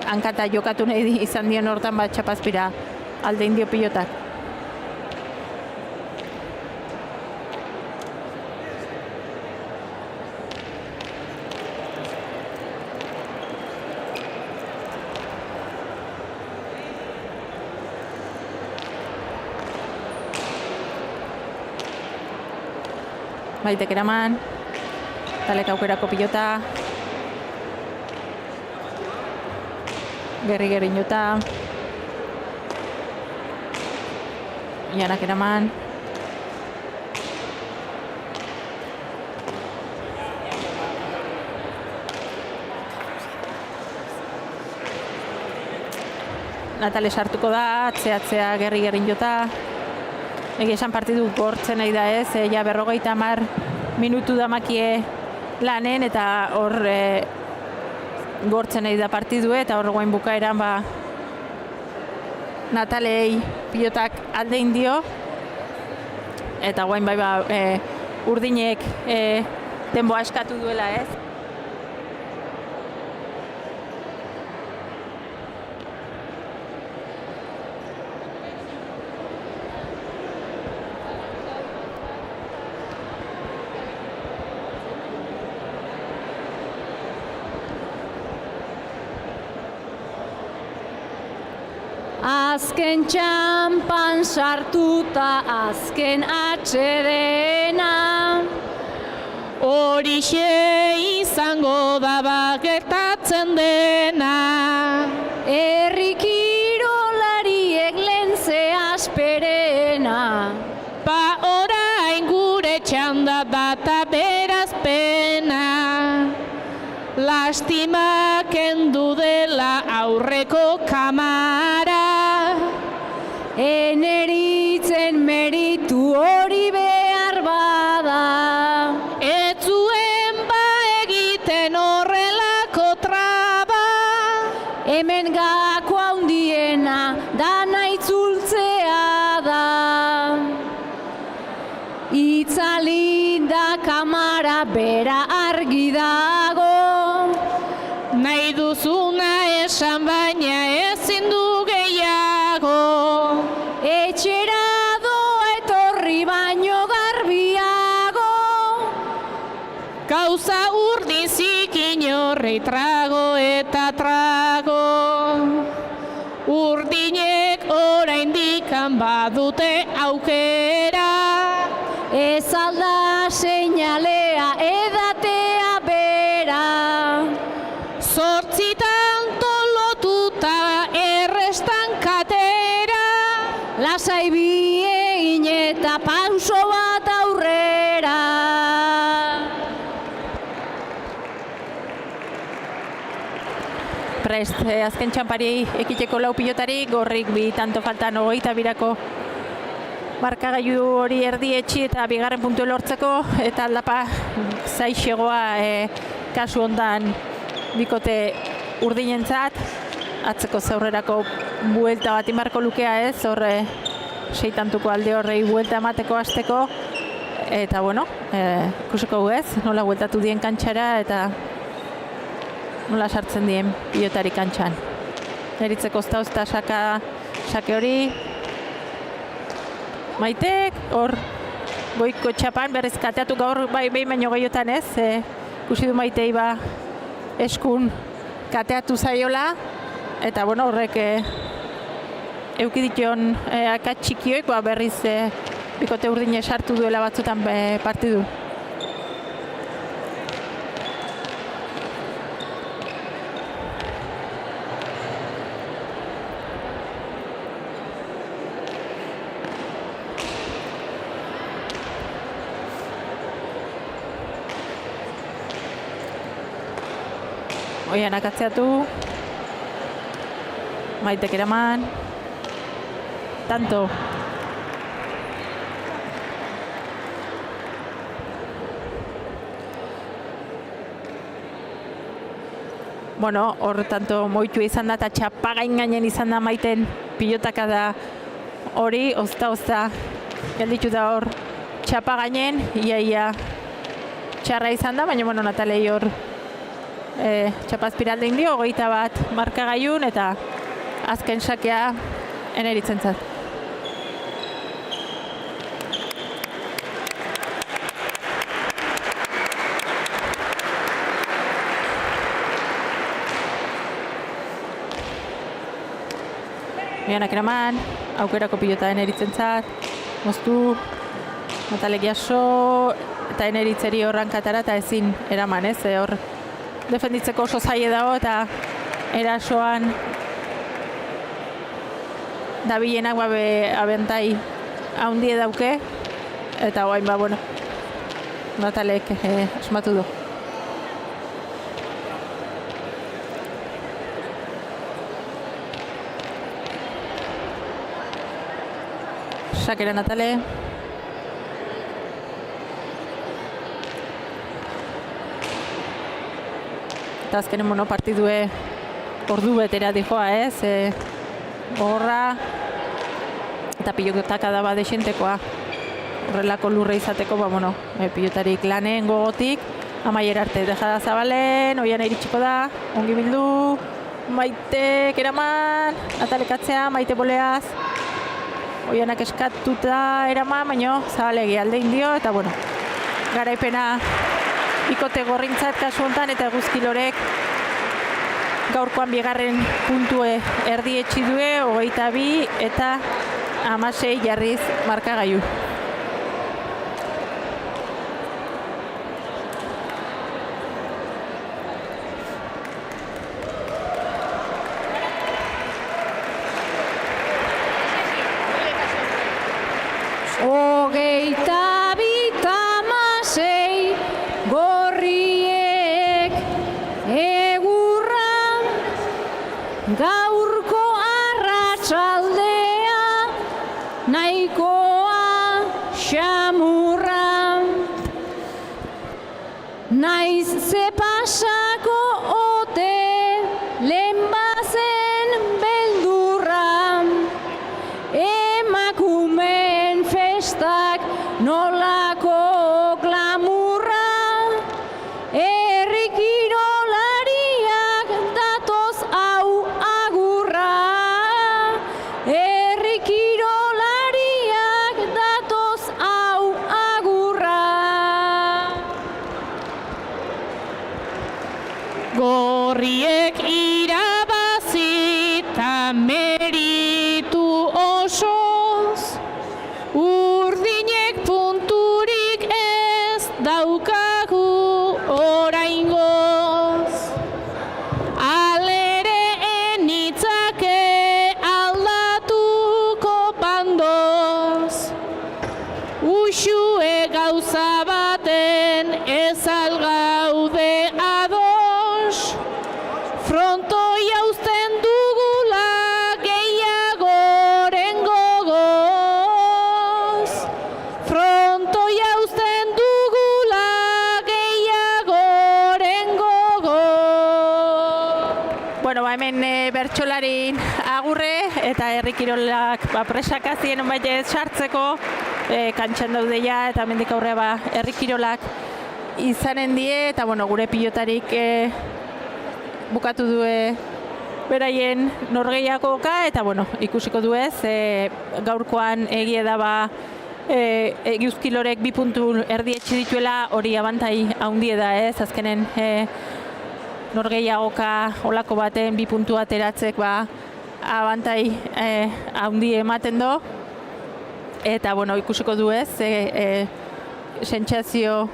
hankata jokatu nahi izan dion hortan bat txapazpira alde indio pilotak. Maitek eraman, talek aukerako pilota, gerri jota, Janak eraman, Natale sartuko da, atzeatzea gerri jota. Egia esan partidu gortzen nahi da ez, ja 50 minutu damakie lanen eta hor gortzen nahi da partidu eta hor guain bukaeran Natalei pilotak alde indio eta guain bai urdinek denboa eskatu duela ez. Azken txampan sartuta azken atxedena. Horixe izango da gertatzen dena. Herri kirolariek lentze asperena. Orain gure txanda data beraz pena. Lastima kendu dela aurreko kamara. Eneritzen meritu hori behar bada. Ez zuen egiten horrelako traba. Hemen gako handiena dana itzultzea da. Itzali da kamara bera argi dago. Nahi duzuna esan baina ezin du gehiago. Etxera doa etorri baino garbiago. Gauza urdin zikin horrei trago eta trago. Urdinek oraindikan badute aukera. Ez alda seinalea edatea bera. Zortzitan tolotuta errestan katera. Lasai bi egin eta pauso bat aurrera. Prest, azken txampari ekiteko lau pilotari, gorrik bi tanto faltan 22ko markagailu hori erdietxi eta bigarren puntu lortzeko eta aldapa zaixegoa kasu hondan bikote urdinentzat. Atzeko zaurrerako buelta bat inbarko lukea ez, horre seitantuko alde horrei buelta emateko hasteko. Eta bueno, ikusiko ez, nola bueltatu dien kantxara eta nola sartzen dien pilotari kantxan. Neritzeko ozta sake hori. Maitek, hor goiko txapan, berriz kateatu gaur behin baino gehiotan ez. Ikusi du Maitei eskun kateatu zaiola. Eta bueno, horrek eukidition akats txikioik berriz bikote urdine sartu duela batzutan partidu. Oianak atzeatu. Maitek eraman. Tanto. bueno, hor tanto moitu izan da eta txapagain gainen izan da Maiten pilotaka da hori, ozta gelditu da hor txapagainen, iaia txarra izan da, baina bueno, Natalei hor txapazpiralde indio, 21 markagailun eta azken sakea Eneritzen zat. Mianak eraman, aukerako pilota Eneritzen zat, moztu, Natalek jaso, eta Eneritzeri horrankatara eta ezin eraman, ez? Hor defenditzeko oso zaie dago eta erasoan dabilenak abentai haundie dauke eta guain bueno, Natalek asmatu du. Sakera Natale. Eta azkenen partidue ordu betera dijoa, ez? Horra eta pilotaka da desentekoa. Horrelako lurre izateko, pilotarik lanen gogotik, amaiera arte. Dejada Zabalen, oian iritsiko da, ongi bildu, Maitek eraman, Natalek atzea, Maite boleaz. Oianak eskatuta eraman, baina Zabalegi alde indio, eta garaipena bikote gorrintzat kasu hontan eta Eguzkilorek gaurkoan bigarren puntue erdietsi due, 22 eta 16 jarriz markagailu. Gaurko arratsaldea nahikoa xamurra, naiz ze pasako ote lehenbazen beldurra, emakumeen festak nolako glamurra, Gorriek irabazi ta meritu osoz, urdinek punturik ez daukagu oraingoz. Alere enitzake aldatuko bandoz, usue gauza baten ez algaude frontoia uzten dugula gehiagoren gogoz. Frontoia uzten dugula gehiagoren gogoz. Hemen bertsolarin agurre eta herri kirolak presakazien baitez sartzeko kantxan daudeia eta hemendik aurrera herri kirolak izanen die eta gure pilotarik bukatu due beraien norgehiagoka eta ikusiko duez gaurkoan egie da Eguzkilorek 2 puntu erdietsi dituela, hori abantai haundie da ez, azkenen norgehiagoka olako baten 2 puntu ateratzek abantai haundie ematen do eta ikusiko duez sentsazio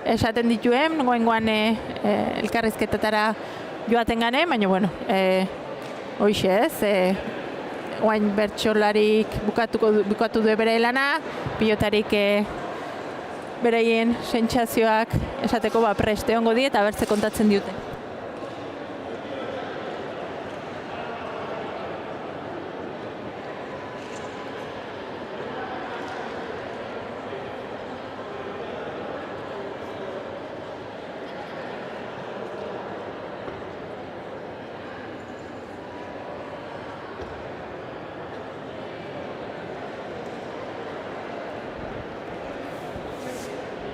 esaten dituen, goengoan elkarrizketatara joaten gane, baina hoxe ez, oain bertsolarik bukatu du bere lana, pilotarik beraien sentsazioak esateko preste ongo die eta bertze kontatzen diute.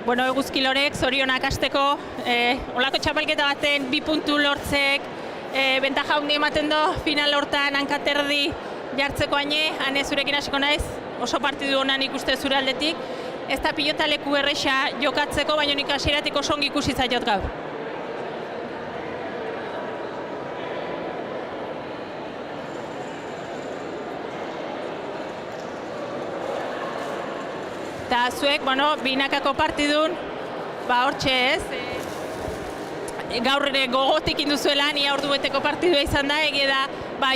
Bueno, eguzkilorek zorionak hasteko, olako txapelketa baten 2 puntu lortzek, bentaja handi ematen do, final hortan hankaterdi jartzeko hane zurekin hasiko naiz, oso partidu honan ikuste zure aldetik, ez da pilota leku erresa jokatzeko, baina nik hasieratik oso ongi ikusi zaiot gaur. Eta zuek, binakako partidun, hortxe ez, gaur ere gogotik induzuela, nia ordu beteko partidua izan da, egia da,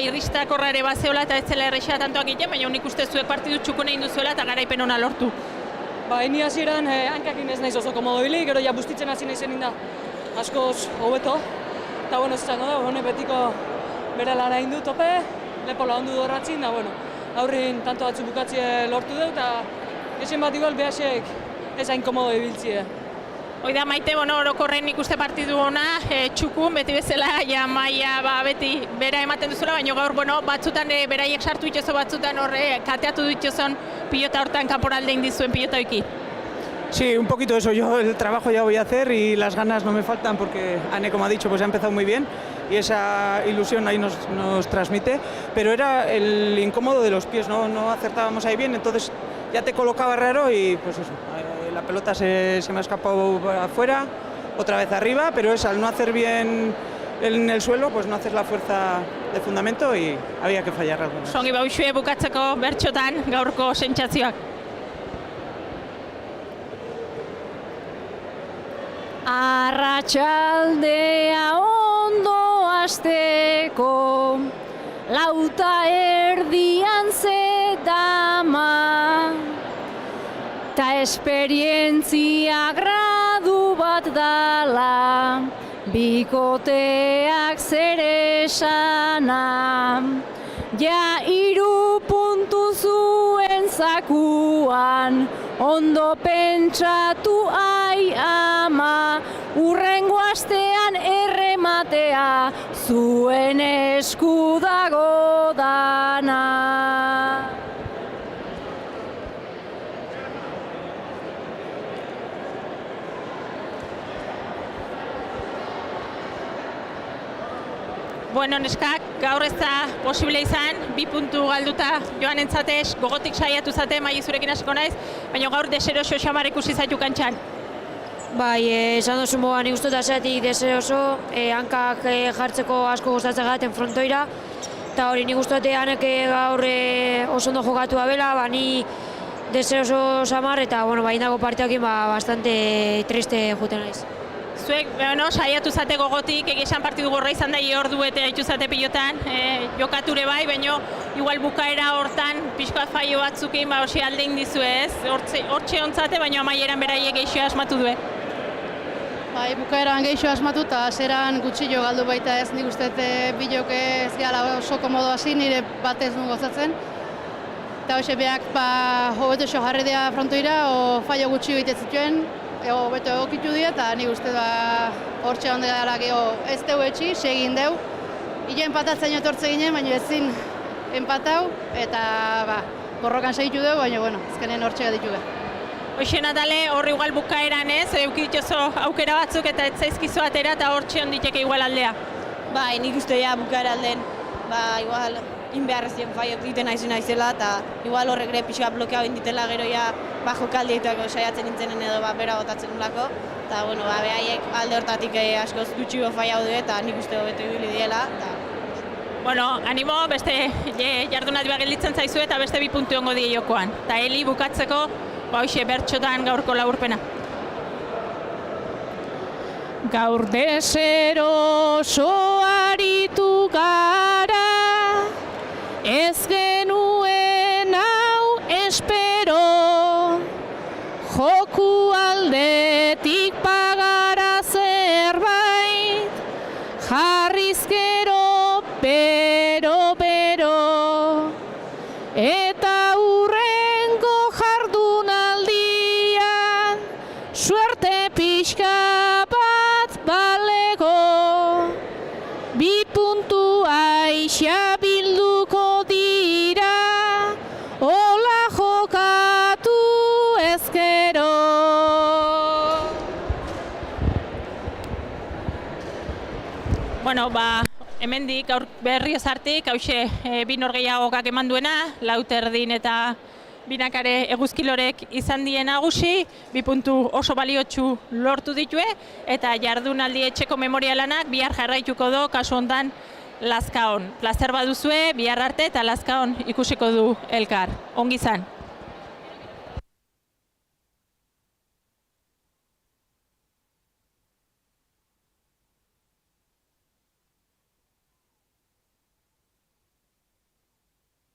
irristakorra ere bazeola eta ez zela erresa tantoak egiten, baina unik uste zuek partidu txukune induzuela eta garaipen ona lortu. Ni hasieran hankakin ez naiz oso komodo hili, gero ja bustitzen hasi naizen inda askoz hobeto. Eta ez zango da, honek betiko bere lara indu tope, lepola ondu dorratzin, da aurrin tanto batzu bukatzie lortu dut, eta esen bat igual behasek ez hain komodo ibiltzie. Oida Maite, orokorren ikuste partidu ona, txukun, beti bezala, maia beti bera ematen duzula, baina gaur, batzutan beraiek sartu itxozo, batzutan horre kateatu dituzon pilota hortan kanporalde indizuen pilota oiki. Sí, un poquito eso. Yo el trabajo ya voy a hacer y las ganas no me faltan porque Ane, como ha dicho, pues ha empezado muy bien y esa ilusión ahí nos transmite, pero era el incómodo de los pies, no acertábamos ahí bien, entonces ya te colocaba raro y pues eso, la pelota se me ha escapado afuera, otra vez arriba, pero es al no hacer bien en el suelo, pues no haces la fuerza de fundamento y había que fallar algunas. Songi bauxue bukatzeko bertxotan gaurko sentsazioak. Arratsaldea ondo hasteko, 4:30 zetama, ta esperientzia gradu bat dala, bikoteak zer esana. Ja 3 puntu zuen zakuan, ondo pentsatu ai ama, urrengo astean errematea, zuen esku dago dana. Neskak, gaur ez da posible izan, 2 puntu galduta joan entzatez, gogotik saiatu zate, Mai zurekin hasiko naiz, baina gaur deseroso xamar ikusi zaitu kantxan. Bai, esan duzu moga nik uste azeatik deseroso, hankak jartzeko asko gustatzen gaten frontoira, eta hori nik uste hanek gaur oso ondo jokatu abela, ni deseroso xamar, eta indako partiakin bastante triste juten naiz. Zuek, saiatu zate gogotik, egizan partidu gorra izan da, ordu eta haitu zate pilotan, jokature bai, baina igual bukaera hortan, pixkoat faio batzukin, hoxe alde indizu ez, hortxe ontzate, baina amaieran beraiek geixo asmatu due. Bai, bukaeran geixo asmatu eta zeran gutxillo galdu baita ez, nik uste bilok ez gala oso komodo hasi, nire batez nu gozatzen. Eta hoxe beak hobeto xo jarri dira frontoira, o faio gutxi egiten zituen, hobeto egokitu dira, eta nik uste hortxe onde dara geho ez deu etxi, segin deu. Ile empatatzen etortze ginen, baina ezin empatau, eta borrokan segitu deu, baina ezkenen hortxe gaditu behar. Hoxe Natale, horri igual bukaeran ez, eukitzozo aukera batzuk eta ez zaizkizu atera eta hortxe onditeke igual aldea. Bai, nik uste ja bukaera alden, igual inbeharrezien faiok diten naizela eta igual horrek ere pixua blokeau inditela gero ja jokaldietako saiatzen nintzenen edo bera botatzen nolako. Eta behaiek alde hortatik askoz gutxigo faiau du eta nik uste hobeto ibili diela. Animo, beste jardunat behar gelditzen zaizu eta beste 2 puntu ongo die jokoan. Eta Eli bukatzeko, hoxe bertxotan gaurko laburpena. Gaur deseroso aritu gara, ez genuen hau espero, joku aldetik pagara zerbait, jarrizkero bero, eta hurrengo jardunaldian, suerte pixka bat balego, 2 puntu aixa bilduko dira, hola jokatu ezkero. bueno, hemendik gaur Berriozartik, hauxe bi norgehiagokak eman duena, Lauterdin eta Binakare eguzkilorek izan die nagusi, 2 puntu oso baliotsu lortu ditue, eta jardunaldi etxeko memorialanak bihar jarraituko do, kasu hontan Lazkaon. Plazer baduzue, bihar arte eta Lazkaon ikusiko du elkar. Ongi izan.